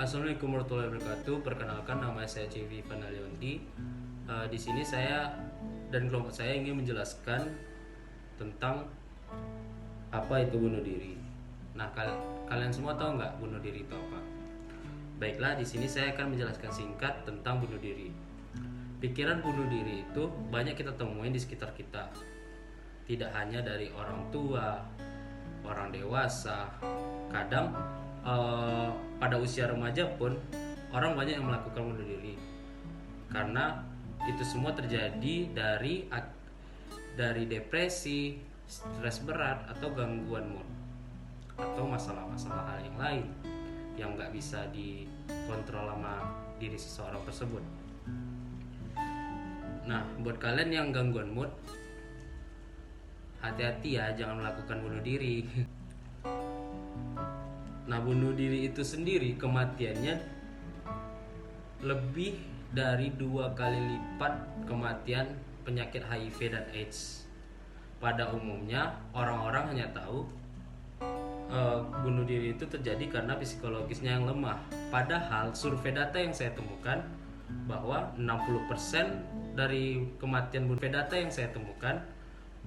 Assalamualaikum warahmatullahi wabarakatuh. Perkenalkan, nama saya Civi Vanalionti. Di sini saya dan kelompok saya ingin menjelaskan tentang apa itu bunuh diri. Nah, kalian semua tahu nggak bunuh diri itu apa? Baiklah, di sini saya akan menjelaskan singkat tentang bunuh diri. Pikiran bunuh diri itu banyak kita temuin di sekitar kita. Tidak hanya dari orang tua, orang dewasa, kadang pada usia remaja pun orang banyak yang melakukan bunuh diri karena itu semua terjadi dari depresi, stres berat atau gangguan mood atau masalah-masalah hal yang lain yang nggak bisa dikontrol sama diri seseorang tersebut. Nah, buat kalian yang gangguan mood, hati-hati ya, jangan melakukan bunuh diri. Nah, bunuh diri itu sendiri kematiannya lebih dari 2 kali lipat kematian penyakit HIV dan AIDS. Pada umumnya orang-orang hanya tahu bunuh diri itu terjadi karena psikologisnya yang lemah. Padahal survei data yang saya temukan bahwa 60% dari kematian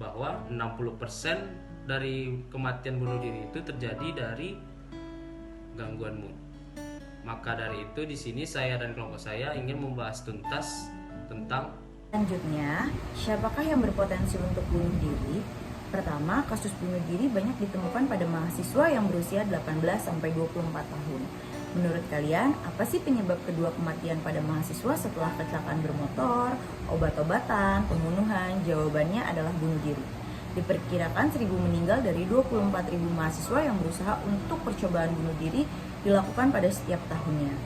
bahwa 60% dari kematian bunuh diri itu terjadi dari gangguan mood. Maka dari itu di sini saya dan kelompok saya ingin membahas tuntas tentang Selanjutnya, siapakah yang berpotensi untuk bunuh diri? Pertama, kasus bunuh diri banyak ditemukan pada mahasiswa yang berusia 18-24 tahun. Menurut kalian, apa sih penyebab kedua kematian pada mahasiswa setelah kecelakaan bermotor, obat-obatan, pembunuhan? Jawabannya adalah bunuh diri. Diperkirakan 1.000 meninggal dari 24.000 mahasiswa yang berusaha untuk percobaan bunuh diri dilakukan pada setiap tahunnya.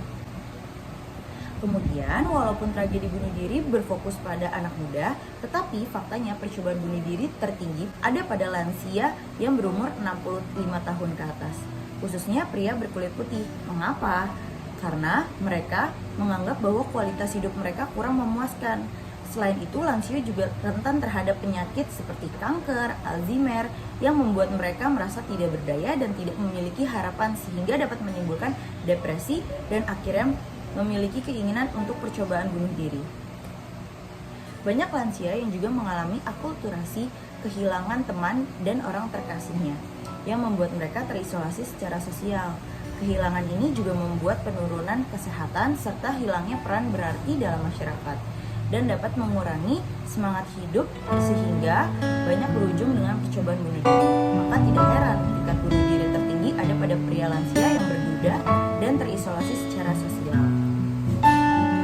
Kemudian, walaupun tragedi bunuh diri berfokus pada anak muda, tetapi faktanya percobaan bunuh diri tertinggi ada pada lansia yang berumur 65 tahun ke atas, khususnya pria berkulit putih. Mengapa? Karena mereka menganggap bahwa kualitas hidup mereka kurang memuaskan. Selain itu, lansia juga rentan terhadap penyakit seperti kanker, Alzheimer, yang membuat mereka merasa tidak berdaya dan tidak memiliki harapan sehingga dapat menimbulkan depresi dan akhirnya memiliki keinginan untuk percobaan bunuh diri. Banyak lansia yang juga mengalami akulturasi, kehilangan teman dan orang terkasihnya, yang membuat mereka terisolasi secara sosial. Kehilangan ini juga membuat penurunan kesehatan serta hilangnya peran berarti dalam masyarakat dan dapat mengurangi semangat hidup sehingga banyak berujung dengan percobaan bunuh diri. Maka tidak heran jika bunuh diri tertinggi ada pada pria lansia yang berduda dan terisolasi secara sosial.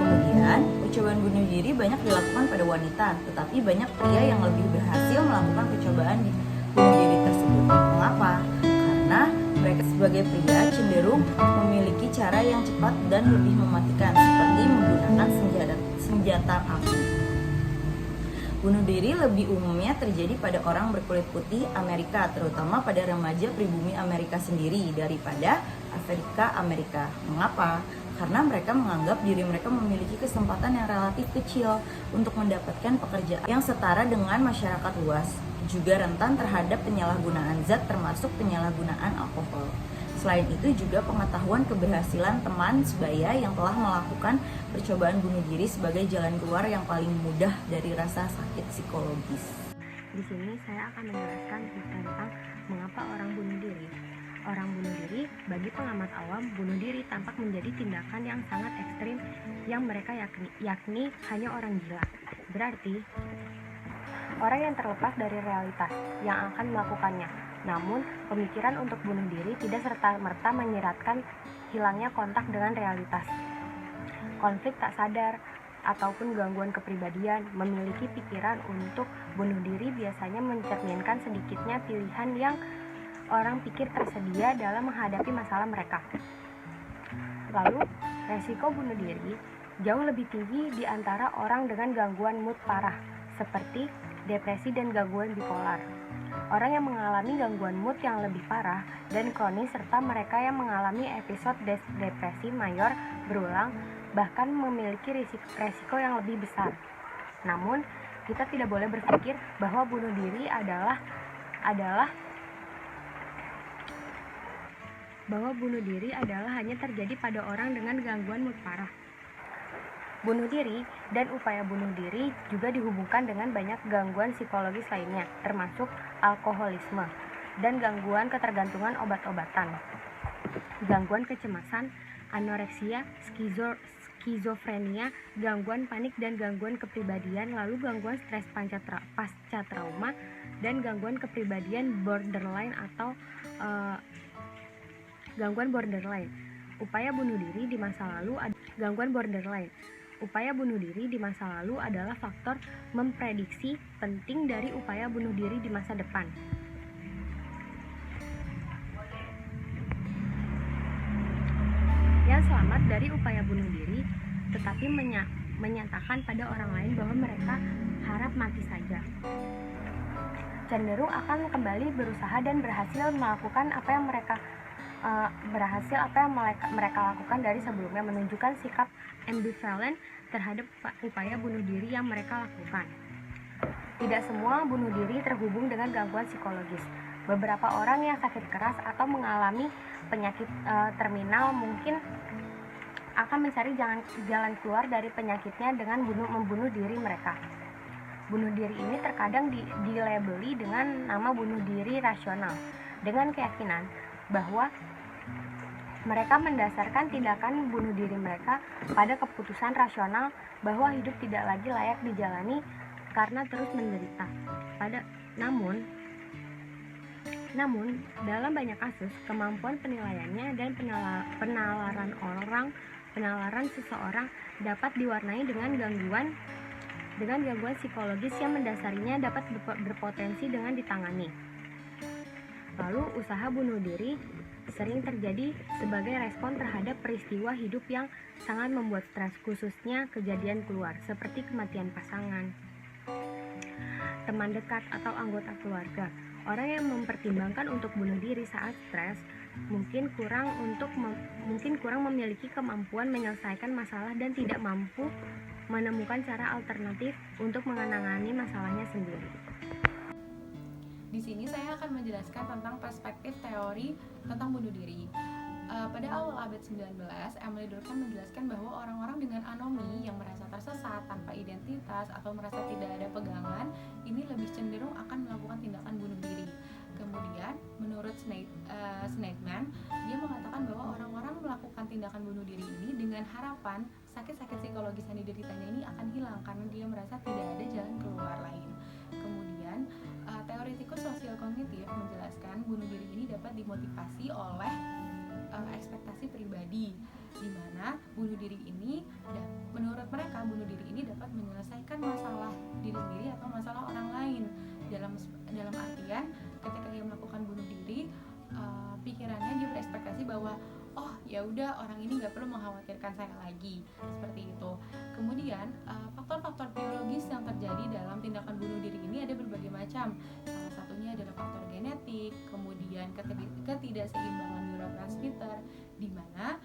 Kemudian, percobaan bunuh diri banyak dilakukan pada wanita, tetapi banyak pria yang lebih berhasil melakukan percobaan bunuh diri tersebut. Mengapa? Karena mereka sebagai pria cenderung memiliki cara yang cepat dan lebih mematikan, seperti menggunakan senjata api. Bunuh diri lebih umumnya terjadi pada orang berkulit putih Amerika, terutama pada remaja pribumi Amerika sendiri daripada Amerika. Mengapa? Karena mereka menganggap diri mereka memiliki kesempatan yang relatif kecil untuk mendapatkan pekerjaan yang setara dengan masyarakat luas, juga rentan terhadap penyalahgunaan zat termasuk penyalahgunaan alkohol. Selain itu juga pengetahuan keberhasilan teman sebaya yang telah melakukan percobaan bunuh diri sebagai jalan keluar yang paling mudah dari rasa sakit psikologis. Di sini saya akan menjelaskan tentang mengapa orang bunuh diri. Orang bunuh diri, bagi pengamat awam, bunuh diri tampak menjadi tindakan yang sangat ekstrim yang mereka yakni hanya orang gila. Berarti, orang yang terlepas dari realitas yang akan melakukannya. Namun, pemikiran untuk bunuh diri tidak serta-merta menyiratkan hilangnya kontak dengan realitas. Konflik tak sadar ataupun gangguan kepribadian memiliki pikiran untuk bunuh diri biasanya mencerminkan sedikitnya pilihan yang orang pikir tersedia dalam menghadapi masalah mereka. Lalu, resiko bunuh diri jauh lebih tinggi di antara orang dengan gangguan mood parah, seperti depresi dan gangguan bipolar. Orang yang mengalami gangguan mood yang lebih parah dan kronis serta mereka yang mengalami episode depresi mayor berulang bahkan memiliki resiko yang lebih besar. Namun, kita tidak boleh berpikir bahwa bunuh diri adalah bahwa bunuh diri adalah hanya terjadi pada orang dengan gangguan mood parah. Bunuh diri dan upaya bunuh diri juga dihubungkan dengan banyak gangguan psikologis lainnya, termasuk alkoholisme dan gangguan ketergantungan obat-obatan, gangguan kecemasan, anoreksia, skizofrenia, gangguan panik dan gangguan kepribadian, lalu gangguan stres pasca trauma, dan gangguan kepribadian borderline atau gangguan borderline. Upaya bunuh diri di masa lalu adalah faktor memprediksi penting dari upaya bunuh diri di masa depan. Yang selamat dari upaya bunuh diri tetapi menyatakan pada orang lain bahwa mereka harap mati saja, cenderung akan kembali berusaha dan berhasil melakukan apa yang mereka lakukan dari sebelumnya, menunjukkan sikap ambivalent terhadap upaya bunuh diri yang mereka lakukan. Tidak semua bunuh diri terhubung dengan gangguan psikologis. Beberapa orang yang sakit keras atau mengalami penyakit terminal mungkin akan mencari jalan keluar dari penyakitnya dengan membunuh diri mereka. Bunuh diri ini terkadang dilabeli dengan nama bunuh diri rasional, dengan keyakinan bahwa mereka mendasarkan tindakan bunuh diri mereka pada keputusan rasional bahwa hidup tidak lagi layak dijalani karena terus menderita. Namun, dalam banyak kasus, kemampuan penilaiannya dan penalaran seseorang dapat diwarnai dengan gangguan psikologis yang mendasarinya dapat berpotensi dengan ditangani. Lalu, usaha bunuh diri sering terjadi sebagai respon terhadap peristiwa hidup yang sangat membuat stres, khususnya kejadian keluar, seperti kematian pasangan, teman dekat, atau anggota keluarga. Orang yang mempertimbangkan untuk bunuh diri saat stres mungkin kurang memiliki kemampuan menyelesaikan masalah dan tidak mampu menemukan cara alternatif untuk menangani masalahnya sendiri. Di sini saya akan menjelaskan tentang perspektif teori tentang bunuh diri. Pada awal abad 19, Emily Durkheim menjelaskan bahwa orang-orang dengan anomi yang merasa tersesat, tanpa identitas, atau merasa tidak ada pegangan, ini lebih cenderung akan melakukan tindakan bunuh diri. Kemudian, menurut Schneidman, dia mengatakan bahwa orang-orang melakukan tindakan bunuh diri ini dengan harapan sakit-sakit psikologis yang dideritanya ini akan hilang karena dia merasa tidak ada jalan keluar lain. Kemudian, teoretikus sosial kognitif menjelaskan bunuh diri ini dapat dimotivasi oleh ekspektasi pribadi, di mana bunuh diri ini menurut mereka bunuh diri ini dapat menyelesaikan masalah diri sendiri atau masalah orang lain. Dalam artian ketika dia melakukan bunuh diri, pikirannya dia berekspektasi bahwa oh ya udah orang ini nggak perlu mengkhawatirkan saya lagi, seperti itu. Kemudian faktor-faktor biologis yang terjadi dalam tindakan bunuh diri ini ada berbagai macam. Salah satunya adalah faktor genetik, kemudian ketidakseimbangan neurotransmitter, di mana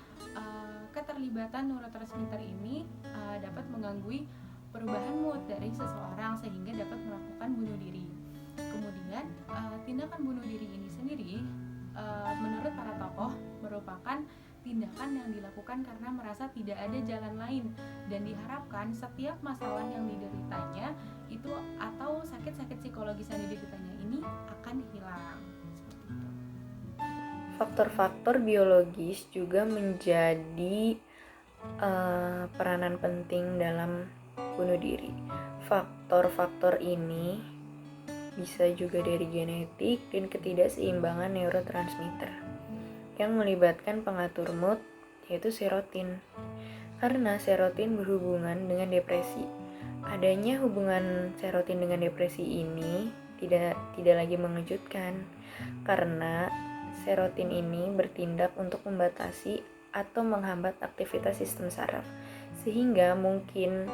keterlibatan neurotransmitter ini dapat mengganggu perubahan mood dari seseorang sehingga dapat melakukan bunuh diri. Kemudian tindakan bunuh diri ini sendiri menurut para tokoh merupakan tindakan yang dilakukan karena merasa tidak ada jalan lain dan diharapkan setiap masalah yang dideritanya itu atau sakit-sakit psikologis yang dideritanya ini akan hilang. Seperti itu. Faktor-faktor biologis juga menjadi peranan penting dalam bunuh diri. Faktor-faktor ini bisa juga dari genetik dan ketidakseimbangan neurotransmitter yang melibatkan pengatur mood, yaitu serotin. Karena serotin berhubungan dengan depresi. Adanya hubungan serotin dengan depresi ini tidak lagi mengejutkan, karena serotin ini bertindak untuk membatasi atau menghambat aktivitas sistem saraf, sehingga mungkin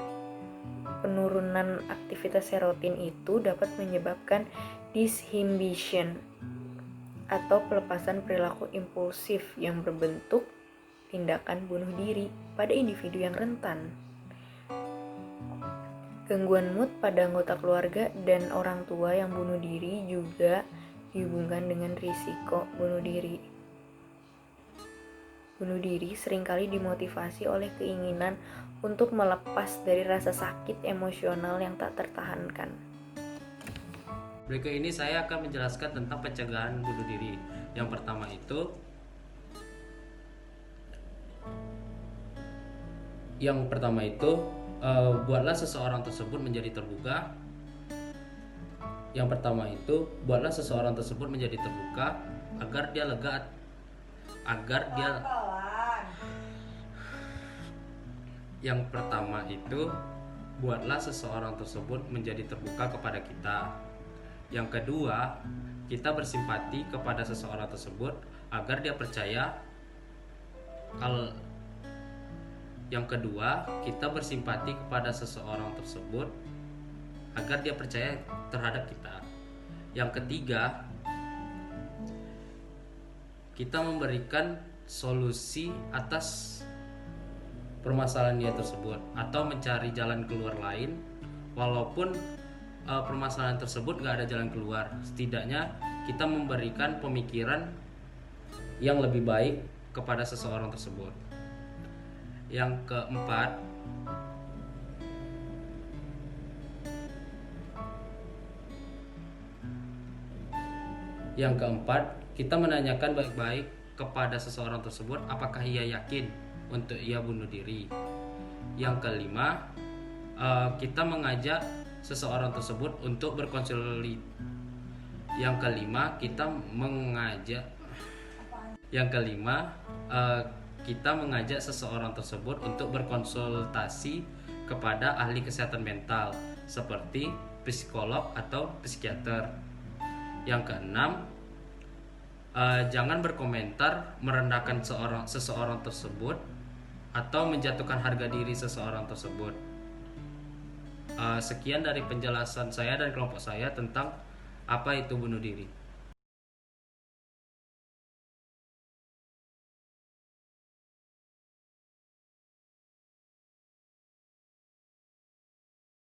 penurunan aktivitas serotin itu dapat menyebabkan disinhibition atau pelepasan perilaku impulsif yang berbentuk tindakan bunuh diri pada individu yang rentan. Gangguan mood pada anggota keluarga dan orang tua yang bunuh diri juga dihubungkan dengan risiko bunuh diri. Bunuh diri seringkali dimotivasi oleh keinginan untuk melepas dari rasa sakit emosional yang tak tertahankan. Berikut ini saya akan menjelaskan tentang pencegahan bunuh diri. Yang pertama itu buatlah seseorang tersebut menjadi terbuka. Yang pertama itu buatlah seseorang tersebut menjadi terbuka agar dia lega, Yang pertama itu buatlah seseorang tersebut menjadi terbuka kepada kita. Yang kedua, kita bersimpati kepada seseorang tersebut agar dia percaya Yang kedua, kita bersimpati kepada seseorang tersebut agar dia percaya terhadap kita. Yang ketiga, kita memberikan solusi atas permasalahan dia tersebut atau mencari jalan keluar lain walaupun permasalahan tersebut gak ada jalan keluar. Setidaknya kita memberikan pemikiran yang lebih baik kepada seseorang tersebut. Yang keempat, kita menanyakan baik-baik kepada seseorang tersebut apakah ia yakin untuk ia bunuh diri. Yang kelima, kita mengajak seseorang tersebut untuk berkonsultasi. Kita mengajak seseorang tersebut untuk berkonsultasi kepada ahli kesehatan mental seperti psikolog atau psikiater. Yang keenam, jangan berkomentar merendahkan seseorang tersebut atau menjatuhkan harga diri seseorang tersebut. Sekian dari penjelasan saya dan kelompok saya tentang apa itu bunuh diri.